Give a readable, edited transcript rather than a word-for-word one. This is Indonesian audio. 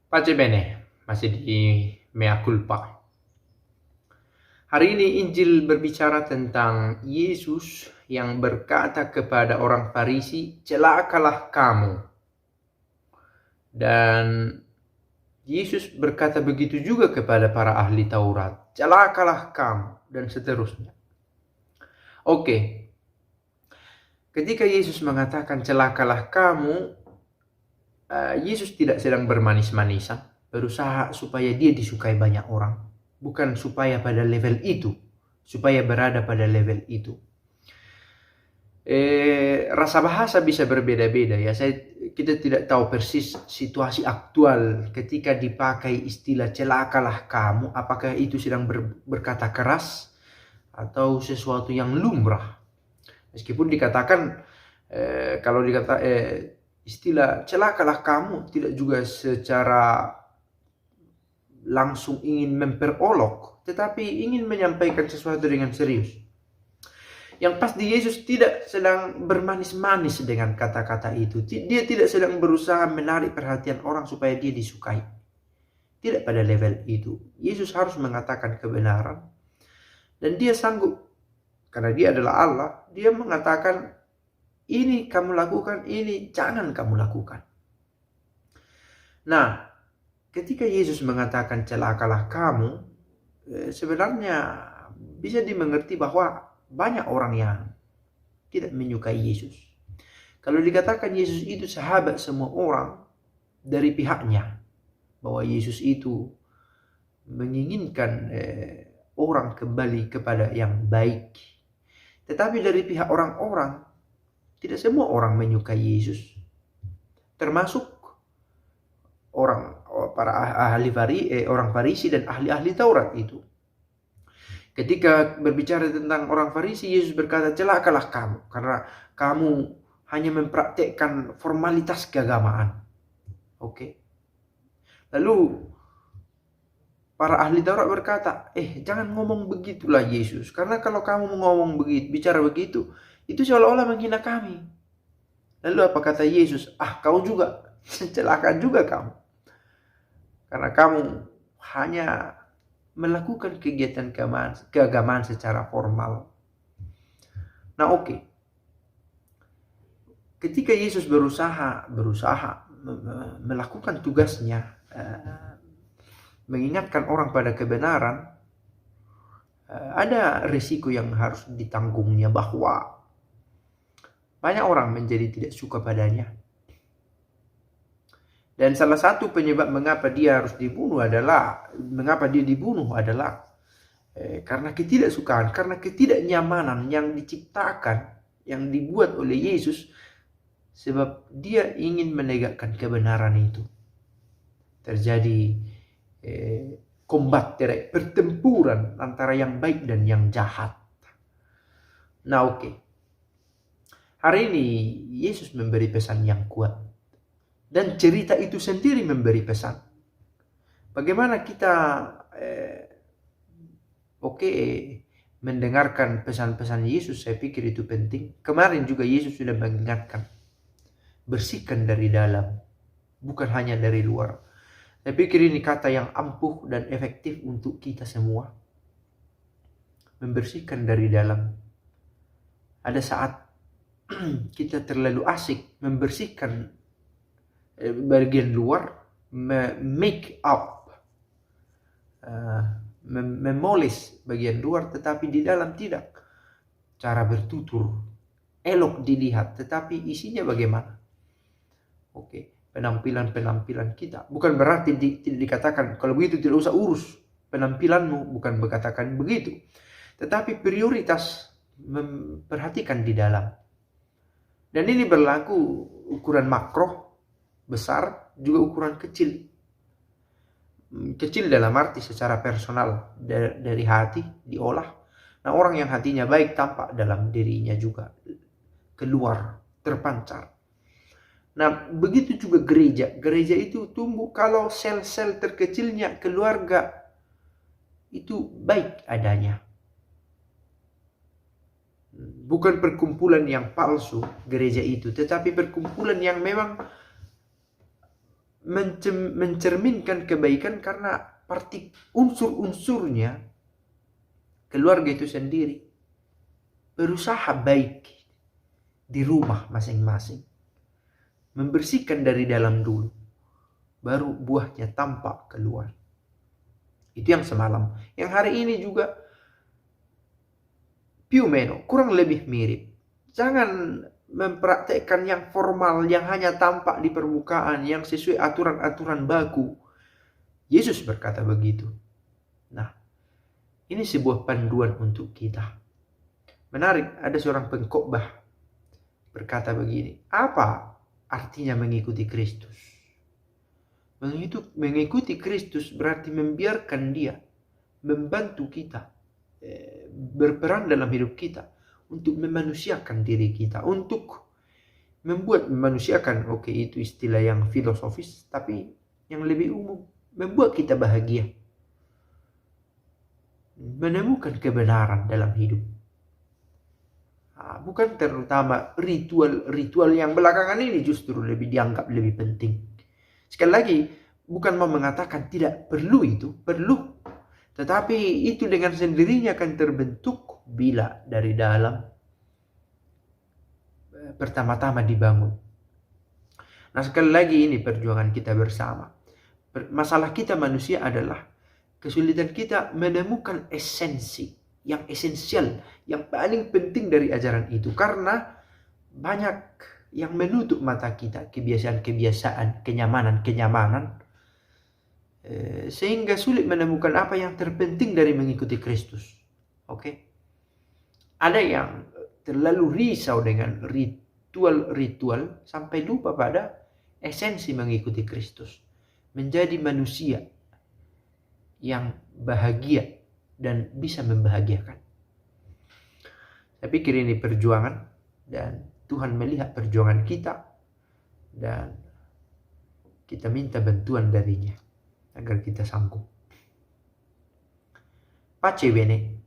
Pace bene, masih di mea culpa. Hari ini Injil berbicara tentang Yesus yang berkata kepada orang Farisi, "Celakalah kamu." Dan Yesus berkata begitu juga kepada para ahli Taurat, "Celakalah kamu," dan seterusnya. Oke, ketika Yesus mengatakan celakalah kamu, Yesus tidak sedang bermanis-manisan, berusaha supaya dia disukai banyak orang. Bukan supaya pada level itu, supaya berada pada level itu. Rasa bahasa bisa berbeda-beda ya. Kita tidak tahu persis situasi aktual ketika dipakai istilah celakalah kamu, apakah itu sedang berkata keras atau sesuatu yang lumrah. Meskipun dikatakan kalau dikata istilah celakalah kamu tidak juga secara langsung ingin memperolok, tetapi ingin menyampaikan sesuatu dengan serius. Yang pasti Yesus tidak sedang bermanis-manis dengan kata-kata itu. Dia tidak sedang berusaha menarik perhatian orang supaya dia disukai. Tidak pada level itu. Yesus harus mengatakan kebenaran. Dan dia sanggup, karena dia adalah Allah, dia mengatakan, ini kamu lakukan, ini jangan kamu lakukan. Nah, ketika Yesus mengatakan celakalah kamu, sebenarnya bisa dimengerti bahwa banyak orang yang tidak menyukai Yesus. Kalau dikatakan Yesus itu sahabat semua orang dari pihaknya, bahwa Yesus itu menginginkan orang kembali kepada yang baik. Tetapi dari pihak orang-orang, tidak semua orang menyukai Yesus. Termasuk orang Farisi dan ahli-ahli Taurat itu. Ketika berbicara tentang orang Farisi, Yesus berkata, celakalah kamu, karena kamu hanya mempraktekkan formalitas keagamaan. Oke. Lalu para ahli Taurat berkata, jangan ngomong begitulah Yesus, karena kalau kamu ngomong begitu, bicara begitu, itu seolah-olah menghina kami. Lalu apa kata Yesus? Kau juga, celaka juga kamu. Karena kamu hanya melakukan kegiatan keagamaan secara formal. Nah, oke. Ketika Yesus berusaha melakukan tugasnya, mengingatkan orang pada kebenaran, ada risiko yang harus ditanggungnya, bahwa banyak orang menjadi tidak suka padanya. Dan salah satu penyebab mengapa dia dibunuh adalah karena ketidaksukaan, karena ketidaknyamanan yang diciptakan, yang dibuat oleh Yesus, sebab dia ingin menegakkan kebenaran itu. Terjadi pertempuran antara yang baik dan yang jahat. Nah, oke. Hari ini Yesus memberi pesan yang kuat. Dan cerita itu sendiri memberi pesan. Bagaimana kita mendengarkan pesan-pesan Yesus, saya pikir itu penting. Kemarin juga Yesus sudah mengingatkan, bersihkan dari dalam, bukan hanya dari luar. Saya pikir ini kata yang ampuh dan efektif untuk kita semua. Membersihkan dari dalam. Ada saat kita terlalu asik membersihkan bagian luar, make up, memoles bagian luar, tetapi di dalam tidak. Cara bertutur elok dilihat, tetapi isinya bagaimana? Oke, penampilan kita. Bukan berarti tidak dikatakan kalau begitu tidak usah urus penampilanmu, bukan berkatakan begitu. Tetapi prioritas memperhatikan di dalam. Dan ini berlaku ukuran makro, besar, juga ukuran kecil. Kecil dalam arti secara personal, dari hati diolah. Nah, orang yang hatinya baik tampak dalam dirinya juga, keluar, terpancar. Nah, begitu juga gereja. Gereja itu tumbuh kalau sel-sel terkecilnya keluarga itu baik adanya. Bukan perkumpulan yang palsu gereja itu, tetapi perkumpulan yang memang mencerminkan kebaikan karena unsur-unsurnya keluarga itu sendiri berusaha baik di rumah masing-masing, membersihkan dari dalam dulu, baru buahnya tampak keluar. Itu yang semalam. Yang hari ini juga più meno, kurang lebih mirip. Jangan mempraktekkan yang formal, yang hanya tampak di permukaan, yang sesuai aturan-aturan baku. Yesus berkata begitu. Nah, ini sebuah panduan untuk kita. Menarik, ada seorang pengkhotbah berkata begini, apa artinya mengikuti Kristus? Mengikuti Kristus berarti membiarkan Dia membantu kita, berperan dalam hidup kita, untuk memanusiakan diri kita, untuk memanusiakan, oke, itu istilah yang filosofis, tapi yang lebih umum, membuat kita bahagia, menemukan kebenaran dalam hidup. Bukan terutama ritual yang belakangan ini justru lebih dianggap lebih penting. Sekali lagi, bukan mau mengatakan tidak perlu itu, perlu. Tetapi itu dengan sendirinya akan terbentuk bila dari dalam pertama-tama dibangun. Nah, sekali lagi ini perjuangan kita bersama. Masalah kita manusia adalah kesulitan kita menemukan esensi yang esensial, yang paling penting dari ajaran itu. Karena banyak yang menutup mata kita, kebiasaan-kebiasaan, kenyamanan-kenyamanan, sehingga sulit menemukan apa yang terpenting dari mengikuti Kristus. Oke? Ada yang terlalu risau dengan ritual-ritual sampai lupa pada esensi mengikuti Kristus. Menjadi manusia yang bahagia dan bisa membahagiakan. Saya pikir ini perjuangan, dan Tuhan melihat perjuangan kita, dan kita minta bantuan darinya agar kita sanggup. Pace bene.